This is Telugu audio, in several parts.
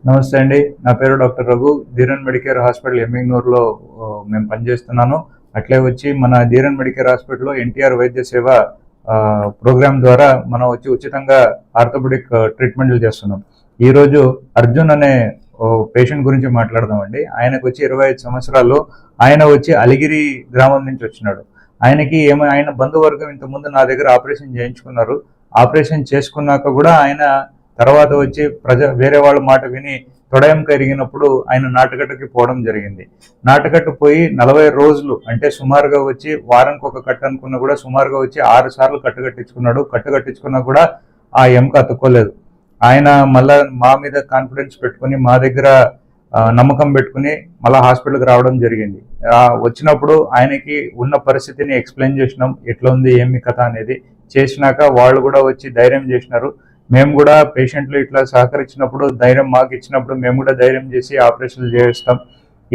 నమస్తే అండి. నా పేరు doctor Raghu. Dheeran medicare hospital ఎమ్మిగనూరులో మేము పనిచేస్తున్నాను. అట్లే వచ్చి మన ధీరన్ మెడికేర్ హాస్పిటల్లో ఎన్టీఆర్ వైద్య సేవ ప్రోగ్రామ్ ద్వారా మనం వచ్చి ఉచితంగా ఆర్థోపెడిక్ ట్రీట్మెంట్లు చేస్తున్నాం. ఈరోజు అర్జున్ అనే పేషెంట్ గురించి మాట్లాడదామండి. ఆయనకు వచ్చి 25 సంవత్సరాలు. ఆయన వచ్చి అలిగిరి గ్రామం నుంచి వచ్చినాడు. ఆయన బంధువర్గం ఇంతకుముందు నా దగ్గర ఆపరేషన్ చేయించుకున్నారు. ఆపరేషన్ చేసుకున్నాక కూడా ఆయన తర్వాత వచ్చి వేరే వాళ్ళ మాట విని తొడయంక ఎరిగినప్పుడు ఆయన నాటుకట్టుకి పోవడం జరిగింది. నాటుకట్టు పోయి 40 రోజులు అంటే సుమారుగా వచ్చి వారానికి ఒక కట్టు అనుకున్నా కూడా సుమారుగా వచ్చి 6 సార్లు కట్టుకట్టించుకున్నాడు. కట్టుకట్టించుకున్నా కూడా ఆ ఎముక అతుక్కోలేదు. ఆయన మళ్ళా మా మీద కాన్ఫిడెన్స్ పెట్టుకుని మా దగ్గర నమ్మకం పెట్టుకుని మళ్ళీ హాస్పిటల్కి రావడం జరిగింది. వచ్చినప్పుడు ఆయనకి ఉన్న పరిస్థితిని ఎక్స్ప్లెయిన్ చేసినాం, ఎట్లా ఉంది ఏమి కథ అనేది. చేసినాక వాళ్ళు కూడా వచ్చి ధైర్యం చేసినారు. మేము కూడా పేషెంట్లు ఇట్లా సహకరించినప్పుడు ధైర్యం మాకు ఇచ్చినప్పుడు మేము కూడా ధైర్యం చేసి ఆపరేషన్లు చేస్తాం.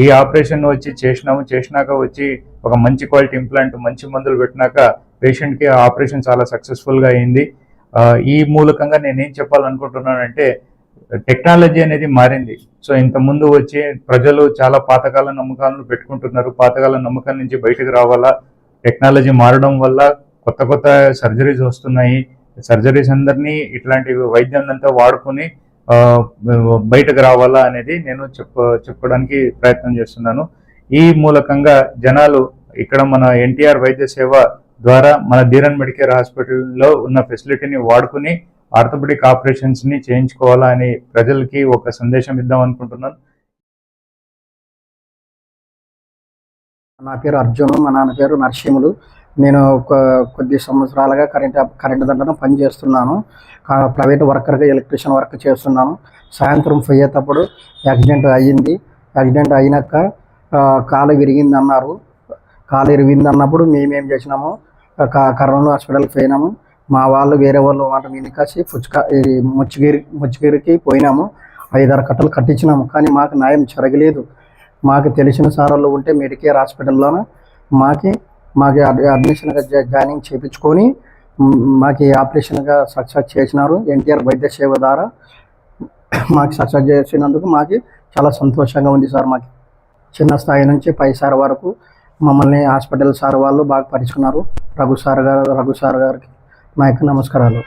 ఈ ఆపరేషన్ వచ్చి చేసినాక వచ్చి ఒక మంచి క్వాలిటీ ఇంప్లాంట్ మంచి మందులు పెట్టినాక పేషెంట్కి ఆపరేషన్ చాలా సక్సెస్ఫుల్గా అయింది. ఈ మూలకంగా నేనేం చెప్పాలనుకుంటున్నానంటే టెక్నాలజీ అనేది మారింది. సో ఇంతకుముందు వచ్చి ప్రజలు చాలా పాతకాల నమ్మకాలను పెట్టుకుంటున్నారు. పాతకాల నమ్మకాల నుంచి బయటకు రావాలా, టెక్నాలజీ మారడం వల్ల కొత్త కొత్త సర్జరీస్ వస్తున్నాయి. సర్జరీస్ అందరినీ ఇట్లాంటి వైద్యం అంతా వాడుకొని బయటకు రావాలా అనేది నేను చెప్పడానికి ప్రయత్నం చేస్తున్నాను. ఈ మూలకంగా జనాలు ఇక్కడ మన ఎన్టీఆర్ వైద్య సేవ ద్వారా మన ధీరన్ మెడికేర్ హాస్పిటల్లో ఉన్న ఫెసిలిటీని వాడుకుని ఆర్థోపెడిక్ ఆపరేషన్స్ని చేయించుకోవాలా అని ప్రజలకి ఒక సందేశం ఇద్దాం అనుకుంటున్నాను. నా పేరు అర్జున్, మా నాన్న పేరు నరసింహులు. నేను కొద్ది సంవత్సరాలుగా కరెంటు దండను పనిచేస్తున్నాను. ప్రైవేట్ వర్కర్గా ఎలక్ట్రీషియన్ వర్క్ చేస్తున్నాను. సాయంత్రం పోయేటప్పుడు యాక్సిడెంట్ అయ్యింది. యాక్సిడెంట్ అయినాక కాలు విరిగింది అన్నారు. కాలు విరిగింది అన్నప్పుడు మేమేం చేసినాము, కర్నూలు హాస్పిటల్కి పోయినాము. మా వాళ్ళు వేరే వాళ్ళు మాట మీద కాసి ముచ్చిగిరికి పోయినాము. 5-6 కట్టలు కట్టించినాము. కానీ మాకు న్యాయం జరగలేదు. మాకు తెలిసిన సార్లు ఉంటే మెడికేర్ హాస్పిటల్లోన మాకు అడ్మిషన్గా జాయినింగ్ చేయించుకొని మాకు ఆపరేషన్గా సక్సెస్ చేసినారు. ఎన్టీఆర్ వైద్య సేవ ద్వారా మాకు సక్సెస్ చేసినందుకు మాకు చాలా సంతోషంగా ఉంది సార్. మాకు చిన్న స్థాయి నుంచి పై సార్ వరకు మమ్మల్ని హాస్పిటల్ సార్ వాళ్ళు బాగా పరిచుకున్నారు. రఘు సార్ గారికి నా యొక్క నమస్కారాలు.